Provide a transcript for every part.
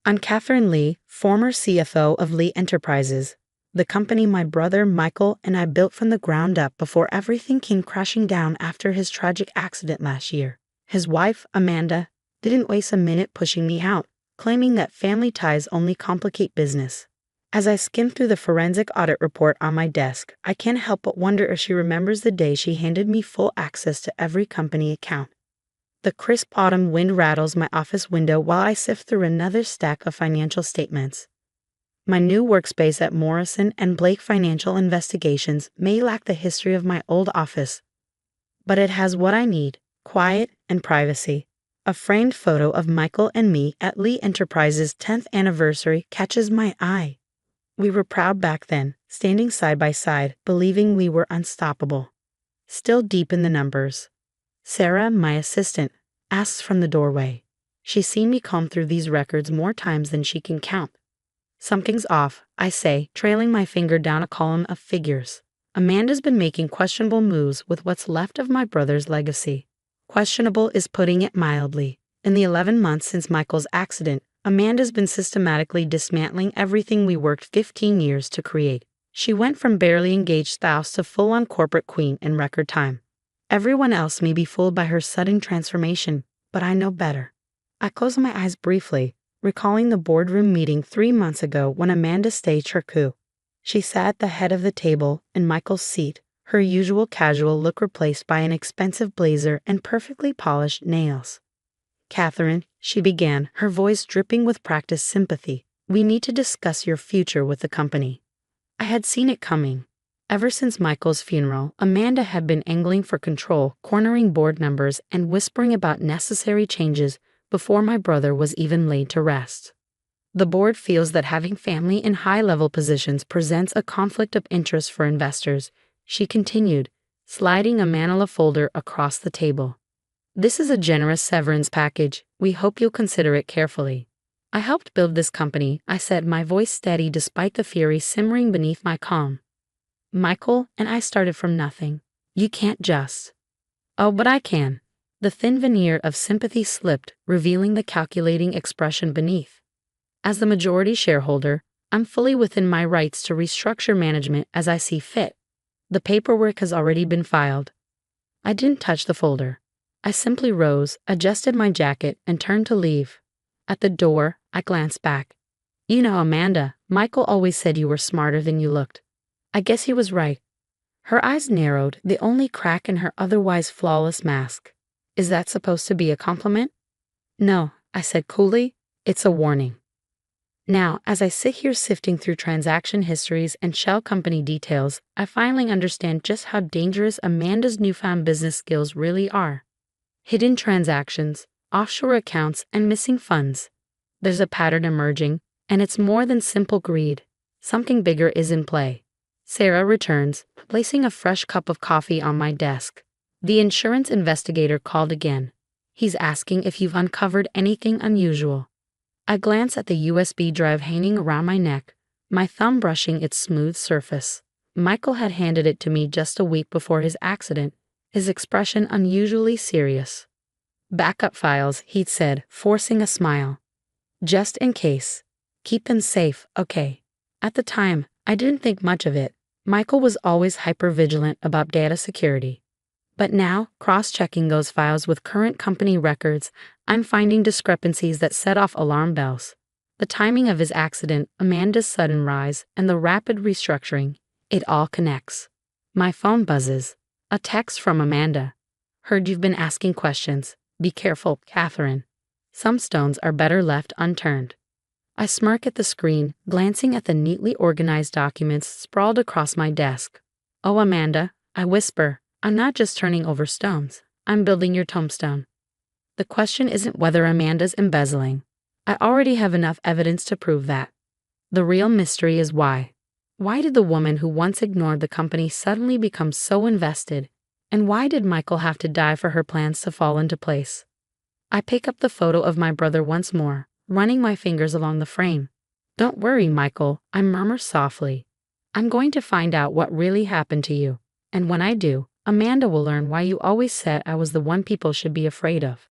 I'm Catherine Lee, former CFO of Lee Enterprises, the company my brother Michael and I built from the ground up before everything came crashing down after his tragic accident last year. His wife, Amanda, didn't waste a minute pushing me out, claiming that family ties only complicate business. As I skimmed through the forensic audit report on my desk, I can't help but wonder if she remembers the day she handed me full access to every company account. The crisp autumn wind rattles my office window while I sift through another stack of financial statements. My new workspace at Morrison & Blake Financial Investigations may lack the history of my old office, but it has what I need: quiet and privacy. A framed photo of Michael and me at Lee Enterprises' 10th anniversary catches my eye. We were proud back then, standing side by side, believing we were unstoppable. Still deep in the numbers. Sarah, my assistant, asks from the doorway. She's seen me comb through these records more times than she can count. Something's off, I say, trailing my finger down a column of figures. Amanda's been making questionable moves with what's left of my brother's legacy. Questionable is putting it mildly. In the 11 months since Michael's accident, Amanda's been systematically dismantling everything we worked 15 years to create. She went from barely engaged spouse to full-on corporate queen in record time. Everyone else may be fooled by her sudden transformation, but I know better. I close my eyes briefly, recalling the boardroom meeting 3 months ago when Amanda staged her coup. She sat at the head of the table in Michael's seat, her usual casual look replaced by an expensive blazer and perfectly polished nails. "Catherine," she began, her voice dripping with practiced sympathy, "we need to discuss your future with the company." I had seen it coming. Ever since Michael's funeral, Amanda had been angling for control, cornering board members and whispering about necessary changes before my brother was even laid to rest. The board feels that having family in high-level positions presents a conflict of interest for investors, she continued, sliding a manila folder across the table. "This is a generous severance package. We hope you'll consider it carefully." "I helped build this company," I said, my voice steady despite the fury simmering beneath my calm. "Michael and I started from nothing. You can't just—" "Oh, but I can." The thin veneer of sympathy slipped, revealing the calculating expression beneath. "As the majority shareholder, I'm fully within my rights to restructure management as I see fit. The paperwork has already been filed." I didn't touch the folder. I simply rose, adjusted my jacket, and turned to leave. At the door, I glanced back. "You know, Amanda, Michael always said you were smarter than you looked." I guess he was right. Her eyes narrowed, the only crack in her otherwise flawless mask. "Is that supposed to be a compliment?" "No," I said coolly. "It's a warning." Now, as I sit here sifting through transaction histories and shell company details, I finally understand just how dangerous Amanda's newfound business skills really are. Hidden transactions, offshore accounts, and missing funds. There's a pattern emerging, and it's more than simple greed. Something bigger is in play. Sarah returns, placing a fresh cup of coffee on my desk. The insurance investigator called again. He's asking if you've uncovered anything unusual. I glance at the USB drive hanging around my neck, my thumb brushing its smooth surface. Michael had handed it to me just a week before his accident, his expression unusually serious. "Backup files," he'd said, forcing a smile. "Just in case. Keep them safe, okay?" At the time, I didn't think much of it. Michael was always hyper-vigilant about data security. But now, cross-checking those files with current company records, I'm finding discrepancies that set off alarm bells. The timing of his accident, Amanda's sudden rise, and the rapid restructuring, it all connects. My phone buzzes. A text from Amanda. "Heard you've been asking questions. Be careful, Catherine. Some stones are better left unturned." I smirk at the screen, glancing at the neatly organized documents sprawled across my desk. "Oh, Amanda," I whisper, "I'm not just turning over stones. I'm building your tombstone." The question isn't whether Amanda's embezzling. I already have enough evidence to prove that. The real mystery is why. Why did the woman who once ignored the company suddenly become so invested? And why did Michael have to die for her plans to fall into place? I pick up the photo of my brother once more, running my fingers along the frame. "Don't worry, Michael," I murmur softly. "I'm going to find out what really happened to you. And when I do, Amanda will learn why you always said I was the one people should be afraid of."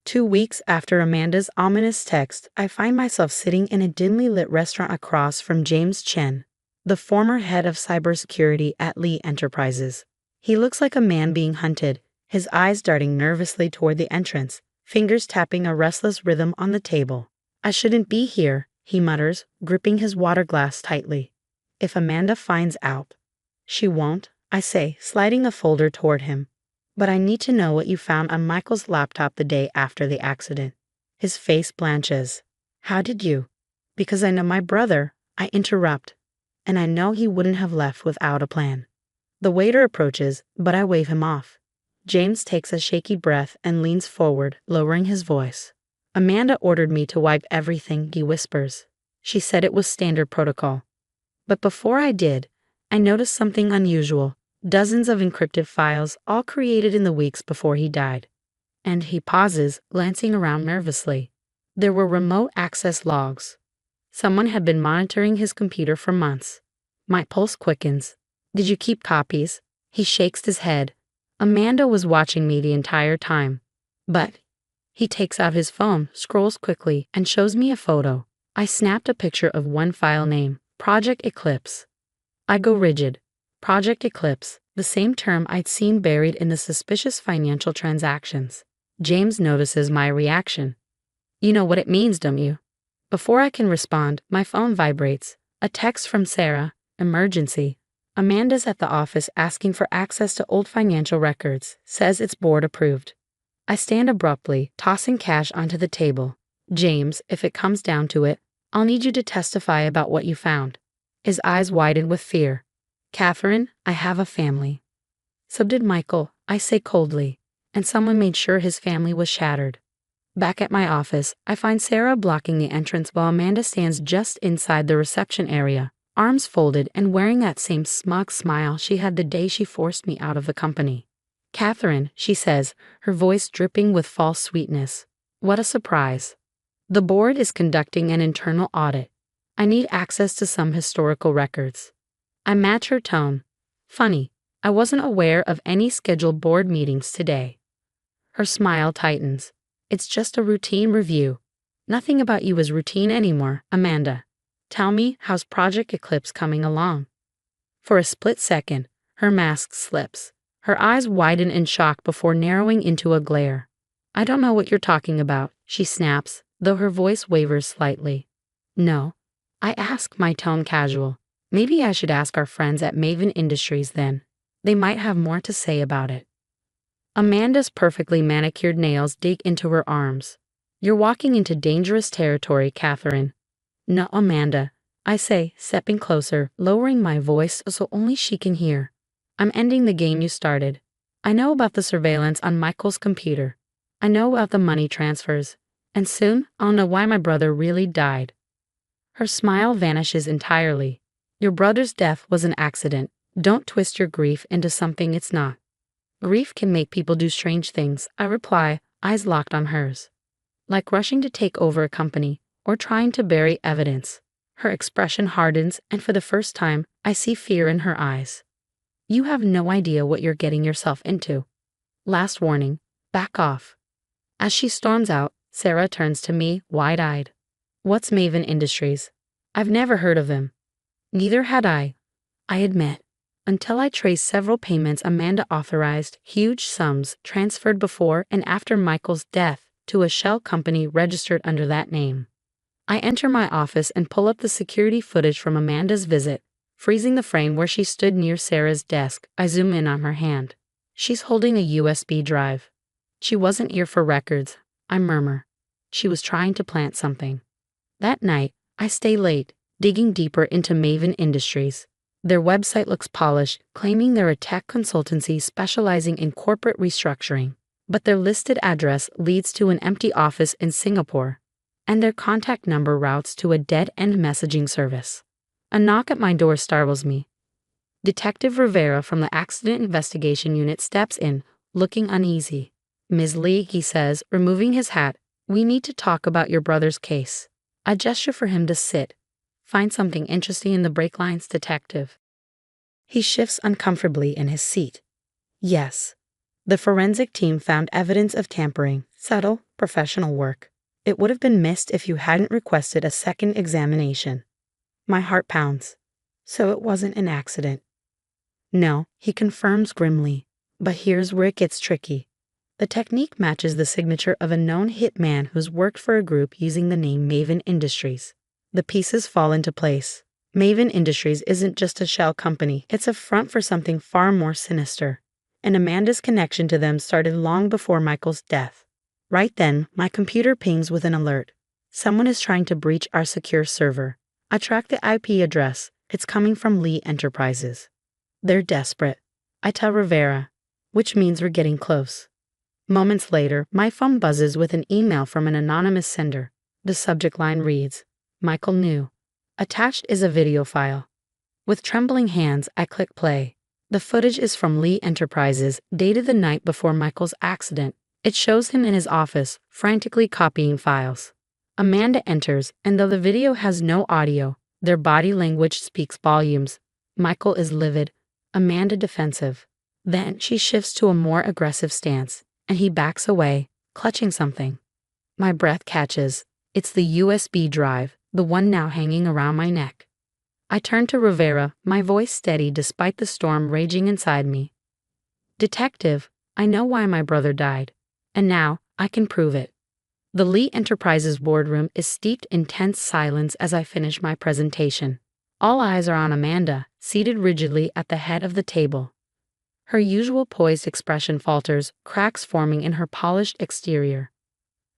2 weeks after Amanda's ominous text, I find myself sitting in a dimly lit restaurant across from James Chen, the former head of cybersecurity at Lee Enterprises. He looks like a man being hunted, his eyes darting nervously toward the entrance, fingers tapping a restless rhythm on the table. I shouldn't be here, he mutters, gripping his water glass tightly. If Amanda finds out. She won't, I say, sliding a folder toward him. But I need to know what you found on Michael's laptop the day after the accident. His face blanches. How did you? Because I know my brother, I interrupt. And I know he wouldn't have left without a plan. The waiter approaches, but I wave him off. James takes a shaky breath and leans forward, lowering his voice. Amanda ordered me to wipe everything, he whispers. She said it was standard protocol. But before I did, I noticed something unusual. Dozens of encrypted files, all created in the weeks before he died. And he pauses, glancing around nervously. There were remote access logs. Someone had been monitoring his computer for months. My pulse quickens. Did you keep copies? He shakes his head. Amanda was watching me the entire time. But he takes out his phone, scrolls quickly, and shows me a photo. I snapped a picture of one file name, Project Eclipse. I go rigid. Project Eclipse, the same term I'd seen buried in the suspicious financial transactions. James notices my reaction. You know what it means, don't you? Before I can respond, my phone vibrates. A text from Sarah. Emergency. Amanda's at the office asking for access to old financial records. Says it's board approved. I stand abruptly, tossing cash onto the table. James, if it comes down to it, I'll need you to testify about what you found. His eyes widen with fear. Catherine, I have a family. So did Michael, I say coldly, and someone made sure his family was shattered. Back at my office, I find Sarah blocking the entrance while Amanda stands just inside the reception area, arms folded and wearing that same smug smile she had the day she forced me out of the company. Catherine, she says, her voice dripping with false sweetness. What a surprise. The board is conducting an internal audit. I need access to some historical records. I match her tone. Funny, I wasn't aware of any scheduled board meetings today. Her smile tightens. It's just a routine review. Nothing about you is routine anymore, Amanda. Tell me, how's Project Eclipse coming along? For a split second, her mask slips. Her eyes widen in shock before narrowing into a glare. I don't know what you're talking about, she snaps, though her voice wavers slightly. No. I ask, my tone casual. Maybe I should ask our friends at Maven Industries then. They might have more to say about it. Amanda's perfectly manicured nails dig into her arms. You're walking into dangerous territory, Catherine. No, Amanda, I say, stepping closer, lowering my voice so only she can hear. I'm ending the game you started. I know about the surveillance on Michael's computer. I know about the money transfers. And soon, I'll know why my brother really died. Her smile vanishes entirely. Your brother's death was an accident. Don't twist your grief into something it's not. Grief can make people do strange things, I reply, eyes locked on hers. Like rushing to take over a company, or trying to bury evidence. Her expression hardens, and for the first time, I see fear in her eyes. You have no idea what you're getting yourself into. Last warning, back off. As she storms out, Sarah turns to me, wide-eyed. What's Maven Industries? I've never heard of them. Neither had I admit, until I traced several payments Amanda authorized, huge sums transferred before and after Michael's death to a shell company registered under that name. I enter my office and pull up the security footage from Amanda's visit, freezing the frame where she stood near Sarah's desk. I zoom in on her hand. She's holding a USB drive. She wasn't here for records, I murmur. She was trying to plant something. That night, I stay late, digging deeper into Maven Industries. Their website looks polished, claiming they're a tech consultancy specializing in corporate restructuring. But their listed address leads to an empty office in Singapore, and their contact number routes to a dead-end messaging service. A knock at my door startles me. Detective Rivera from the Accident Investigation Unit steps in, looking uneasy. Ms. Lee, he says, removing his hat, we need to talk about your brother's case. I gesture for him to sit. Find something interesting in the brake lines, detective. He shifts uncomfortably in his seat. Yes. The forensic team found evidence of tampering, Subtle, professional work. It would have been missed if you hadn't requested a second examination. My heart pounds. So it wasn't an accident. No, he confirms grimly. But here's where it gets tricky. The technique matches the signature of a known hitman who's worked for a group using the name Maven Industries. The pieces fall into place. Maven Industries isn't just a shell company, it's a front for something far more sinister. And Amanda's connection to them started long before Michael's death. Right then, my computer pings with an alert. Someone is trying to breach our secure server. I track the IP address. It's coming from Lee Enterprises. They're desperate. I tell Rivera, which means we're getting close. Moments later, my phone buzzes with an email from an anonymous sender. The subject line reads, Michael knew. Attached is a video file. With trembling hands, I click play. The footage is from Lee Enterprises, dated the night before Michael's accident. It shows him in his office, frantically copying files. Amanda enters, and though the video has no audio, their body language speaks volumes. Michael is livid, Amanda defensive. Then she shifts to a more aggressive stance, and he backs away, clutching something. My breath catches. It's the USB drive, the one now hanging around my neck. I turn to Rivera, my voice steady despite the storm raging inside me. Detective, I know why my brother died. And now, I can prove it. The Lee Enterprises boardroom is steeped in tense silence as I finish my presentation. All eyes are on Amanda, seated rigidly at the head of the table. Her usual poised expression falters, cracks forming in her polished exterior.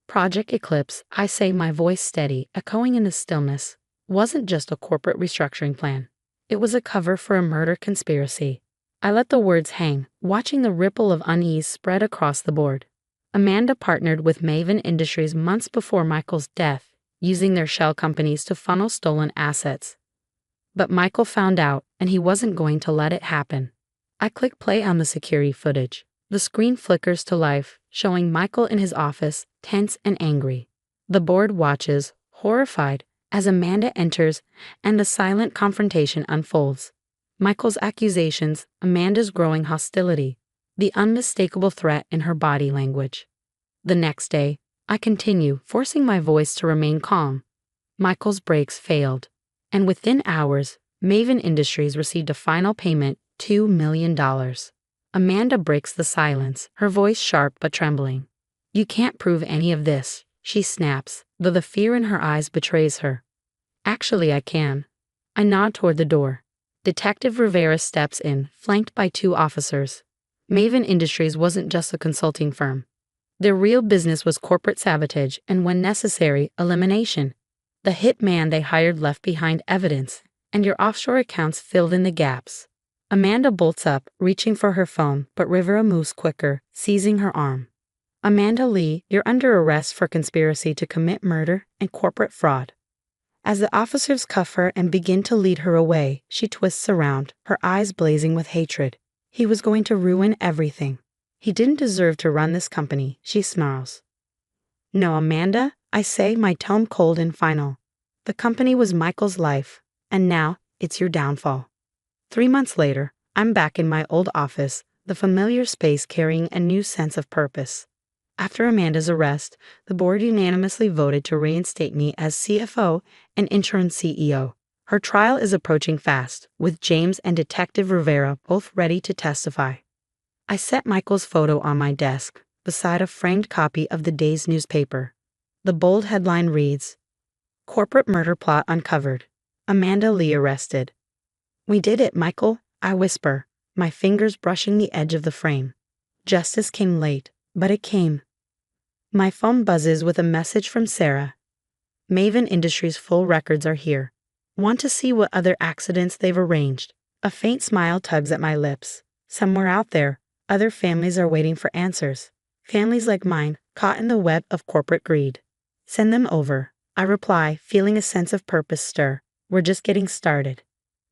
Project Eclipse, I say, my voice steady, echoing in the stillness, wasn't just a corporate restructuring plan. It was a cover for a murder conspiracy. I let the words hang, watching the ripple of unease spread across the board. Amanda partnered with Maven Industries months before Michael's death, using their shell companies to funnel stolen assets. But Michael found out, and he wasn't going to let it happen. I click play on the security footage. The screen flickers to life, showing Michael in his office, tense and angry. The board watches, horrified, as Amanda enters and the silent confrontation unfolds. Michael's accusations, Amanda's growing hostility, the unmistakable threat in her body language. The next day, I continue, forcing my voice to remain calm. Michael's brakes failed, and within hours, Maven Industries received a final payment, $2 million. Amanda breaks the silence, her voice sharp but trembling. You can't prove any of this, she snaps, though the fear in her eyes betrays her. Actually, I can. I nod toward the door. Detective Rivera steps in, flanked by 2 officers. Maven Industries wasn't just a consulting firm. Their real business was corporate sabotage and, when necessary, elimination. The hitman they hired left behind evidence, and your offshore accounts filled in the gaps. Amanda bolts up, reaching for her phone, but Rivera moves quicker, seizing her arm. Amanda Lee, you're under arrest for conspiracy to commit murder and corporate fraud. As the officers cuff her and begin to lead her away, she twists around, her eyes blazing with hatred. He was going to ruin everything. He didn't deserve to run this company, she snarls. No, Amanda, I say, my tone cold and final. The company was Michael's life, and now it's your downfall. 3 months later, I'm back in my old office, the familiar space carrying a new sense of purpose. After Amanda's arrest, the board unanimously voted to reinstate me as CFO and interim CEO. Her trial is approaching fast, with James and Detective Rivera both ready to testify. I set Michael's photo on my desk, beside a framed copy of the day's newspaper. The bold headline reads, Corporate Murder Plot Uncovered. Amanda Lee Arrested. We did it, Michael, I whisper, my fingers brushing the edge of the frame. Justice came late, but it came. My phone buzzes with a message from Sarah. Maven Industries' full records are here. Want to see what other accidents they've arranged? A faint smile tugs at my lips. Somewhere out there, other families are waiting for answers. Families like mine, caught in the web of corporate greed. Send them over, I reply, feeling a sense of purpose stir. We're just getting started.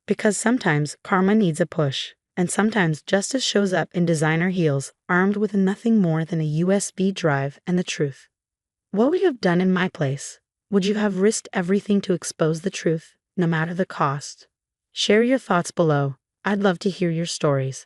Because sometimes karma needs a push, and sometimes justice shows up in designer heels, armed with nothing more than a USB drive and the truth. What would you have done in my place? Would you have risked everything to expose the truth, no matter the cost? Share your thoughts below. I'd love to hear your stories.